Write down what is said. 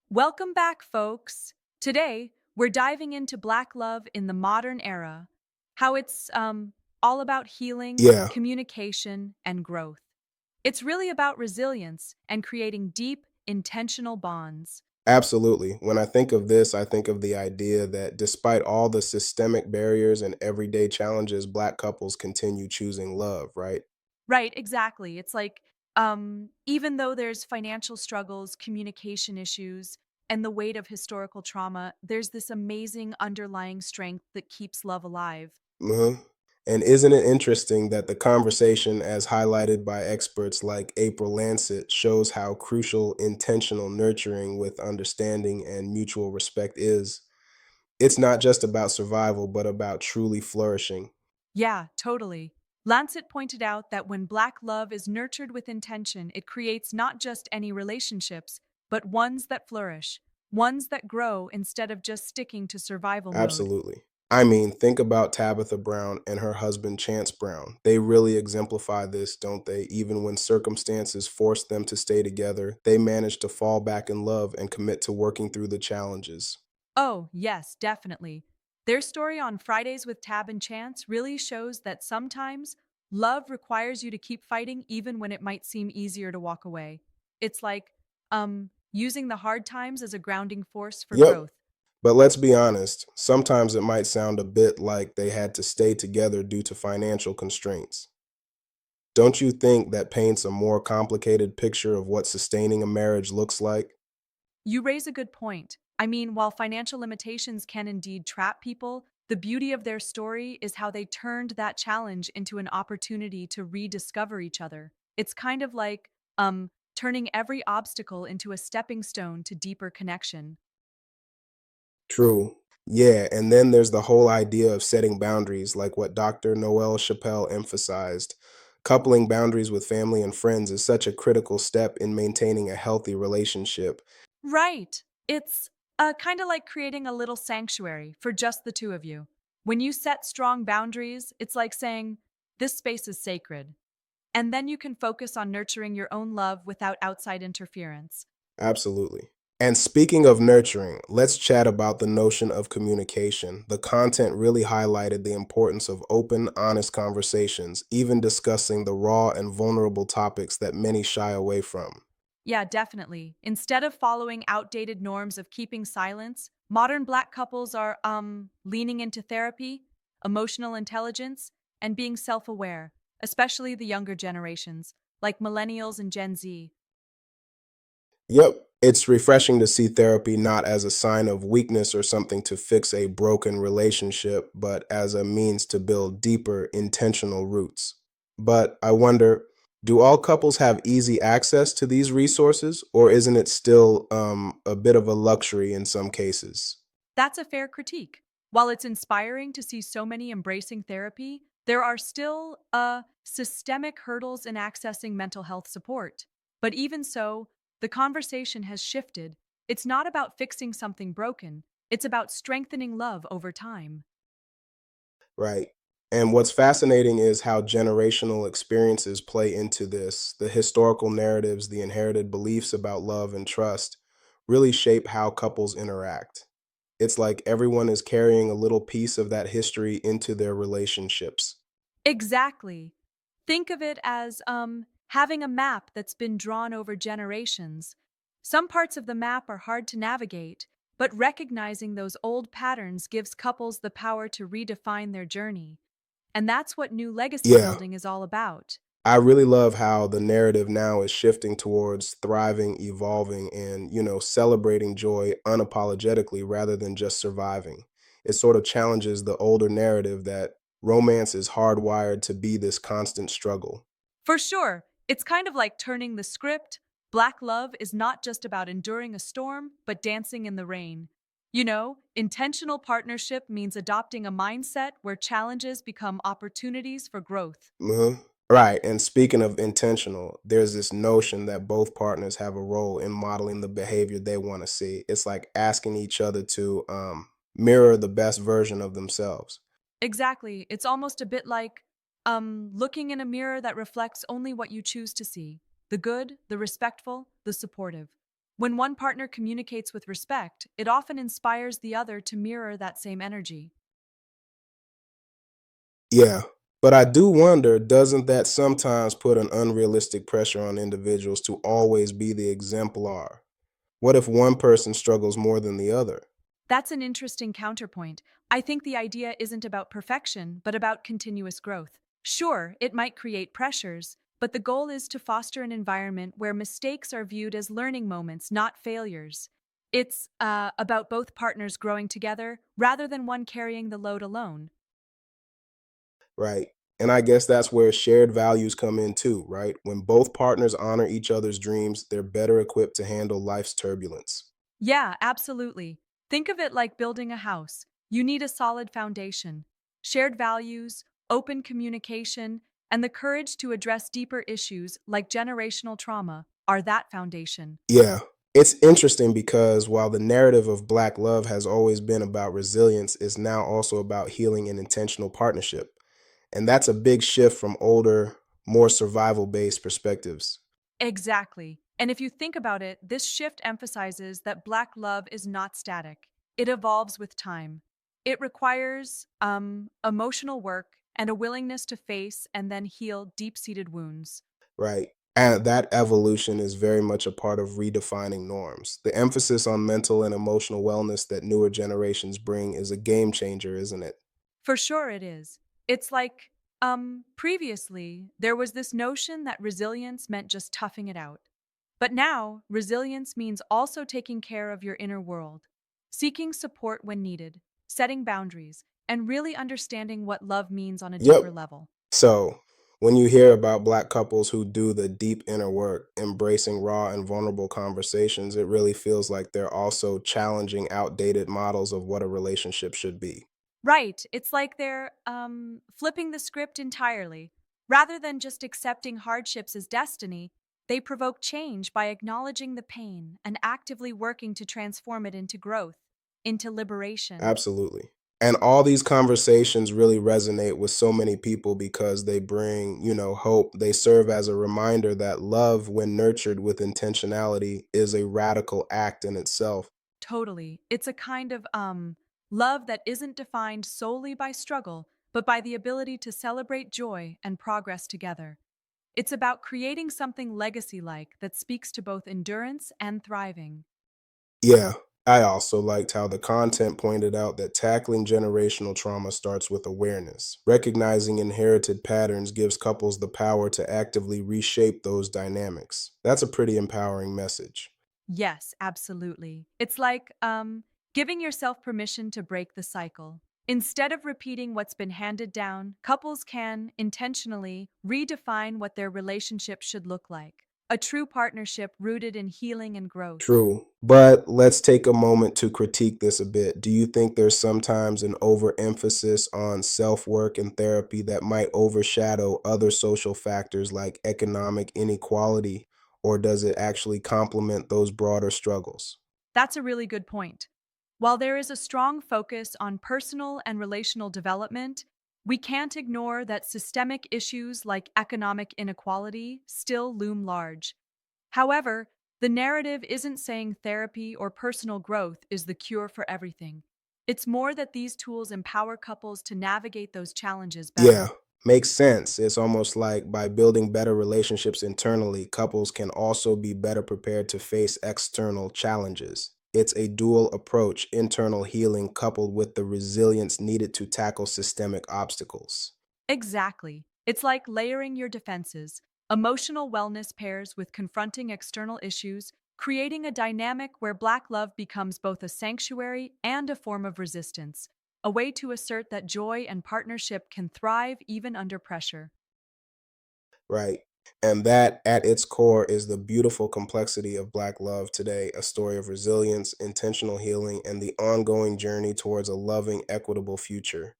Welcome back, folks. Today, we're diving into Black love in the modern era, how it's all about healing, Yeah, communication, and growth. It's really about resilience and creating deep, intentional bonds. absolutely. When I think of this, I think of the idea that despite all the systemic barriers and everyday challenges, Black couples continue choosing love, right? Right, exactly. It's like even though there's financial struggles, communication issues, and the weight of historical trauma, there's this amazing underlying strength that keeps love alive. uh And isn't it interesting that the conversation, as highlighted by experts like April Lancet, shows how crucial intentional nurturing with understanding and mutual respect is? It's not just about survival, but about truly flourishing. Yeah, totally. Lancet pointed out that when Black love is nurtured with intention, it creates not just any relationships, but ones that flourish, ones that grow instead of just sticking to survival mode. Absolutely. I mean, think about Tabitha Brown and her husband Chance Brown. They really exemplify this, don't they? Even when circumstances force them to stay together, they manage to fall back in love and commit to working through the challenges. Oh, yes, definitely. Their story on Fridays with Tab and Chance really shows that sometimes love requires you to keep fighting even when it might seem easier to walk away. It's like, using the hard times as a grounding force for Yep. growth. But let's be honest, sometimes it might sound a bit like they had to stay together due to financial constraints. Don't you think that paints a more complicated picture of what sustaining a marriage looks like? You raise a good point. I mean, while financial limitations can indeed trap people, the beauty of their story is how they turned that challenge into an opportunity to rediscover each other. It's kind of like, turning every obstacle into a stepping stone to deeper connection. True. Yeah, and then there's the whole idea of setting boundaries, like what Dr. Noel Chappelle emphasized. Coupling boundaries with family and friends is such a critical step in maintaining a healthy relationship. Right. It's kind of like creating a little sanctuary for just the two of you. When you set strong boundaries, it's like saying, this space is sacred. And then you can focus on nurturing your own love without outside interference. Absolutely. And speaking of nurturing, let's chat about the notion of communication. The content really highlighted the importance of open, honest conversations, even discussing the raw and vulnerable topics that many shy away from. Yeah, definitely. Instead of following outdated norms of keeping silence, modern Black couples are leaning into therapy, emotional intelligence, and being self-aware, especially the younger generations, like millennials and Gen Z. Yep. It's refreshing to see therapy not as a sign of weakness or something to fix a broken relationship, but as a means to build deeper, intentional roots. But I wonder, do all couples have easy access to these resources, or isn't it still a bit of a luxury in some cases? That's a fair critique. While it's inspiring to see so many embracing therapy, there are still systemic hurdles in accessing mental health support. But even so, the conversation has shifted. It's not about fixing something broken, it's about strengthening love over time. Right. And what's fascinating is how generational experiences play into this. The historical narratives, the inherited beliefs about love and trust really shape how couples interact. It's like everyone is carrying a little piece of that history into their relationships. Exactly. Think of it as having a map that's been drawn over generations. Some parts of the map are hard to navigate, but recognizing those old patterns gives couples the power to redefine their journey. And that's what new legacy Yeah, building is all about. I really love how the narrative now is shifting towards thriving, evolving, and, celebrating joy unapologetically rather than just surviving. It sort of challenges the older narrative that romance is hardwired to be this constant struggle. For sure, it's kind of like turning the script. Black love is not just about enduring a storm, but dancing in the rain. You know, intentional partnership means adopting a mindset where challenges become opportunities for growth. Uh-huh. Right. And speaking of intentional, there's this notion that both partners have a role in modeling the behavior they want to see. It's like asking each other to mirror the best version of themselves. Exactly. It's almost a bit like looking in a mirror that reflects only what you choose to see, the good, the respectful, the supportive. When one partner communicates with respect, it often inspires the other to mirror that same energy. Yeah. But I do wonder, doesn't that sometimes put an unrealistic pressure on individuals to always be the exemplar? What if one person struggles more than the other? That's an interesting counterpoint. I think the idea isn't about perfection, but about continuous growth. Sure, it might create pressures, but the goal is to foster an environment where mistakes are viewed as learning moments, not failures. It's about both partners growing together rather than one carrying the load alone. Right. And I guess that's where shared values come in too, right? When both partners honor each other's dreams, they're better equipped to handle life's turbulence. Yeah, absolutely. Think of it like building a house. You need a solid foundation, shared values, open communication, and the courage to address deeper issues like generational trauma are that foundation. Yeah. It's interesting because while the narrative of Black love has always been about resilience, it's now also about healing and intentional partnership. And that's a big shift from older, more survival based perspectives. Exactly. And if you think about it, this shift emphasizes that Black love is not static. It evolves with time. It requires emotional work and a willingness to face and then heal deep seated wounds. Right. And that evolution is very much a part of redefining norms. The emphasis on mental and emotional wellness that newer generations bring is a game changer, isn't it? For sure it is. It's like, previously, there was this notion that resilience meant just toughing it out. But now, resilience means also taking care of your inner world, seeking support when needed, setting boundaries, and really understanding what love means on a deeper Yep. level. So, when you hear about Black couples who do the deep inner work, embracing raw and vulnerable conversations, it really feels like they're also challenging outdated models of what a relationship should be. Right, it's like they're flipping the script entirely. Rather than just accepting hardships as destiny, they provoke change by acknowledging the pain and actively working to transform it into growth, into liberation. Absolutely. And all these conversations really resonate with so many people because they bring, hope. They serve as a reminder that love, when nurtured with intentionality, is a radical act in itself. Totally. It's a kind of love that isn't defined solely by struggle, but by the ability to celebrate joy and progress together. It's about creating something legacy like that speaks to both endurance and thriving. Yeah, I also liked how the content pointed out that tackling generational trauma starts with awareness. Recognizing inherited patterns gives couples the power to actively reshape those dynamics. That's a pretty empowering message. Yes, absolutely. It's like giving yourself permission to break the cycle. Instead of repeating what's been handed down, couples can intentionally redefine what their relationship should look like. A true partnership rooted in healing and growth. True. But let's take a moment to critique this a bit. Do you think there's sometimes an overemphasis on self work and therapy that might overshadow other social factors like economic inequality, or does it actually complement those broader struggles? That's a really good point. While there is a strong focus on personal and relational development, we can't ignore that systemic issues like economic inequality still loom large. However, the narrative isn't saying therapy or personal growth is the cure for everything. It's more that these tools empower couples to navigate those challenges Yeah, better. makes sense. It's almost like by building better relationships internally, couples can also be better prepared to face external challenges. It's a dual approach, internal healing coupled with the resilience needed to tackle systemic obstacles. Exactly. It's like layering your defenses. Emotional wellness pairs with confronting external issues, creating a dynamic where Black love becomes both a sanctuary and a form of resistance, a way to assert that joy and partnership can thrive even under pressure. Right. And that, at its core, is the beautiful complexity of Black love today, a story of resilience, intentional healing, and the ongoing journey towards a loving, equitable future.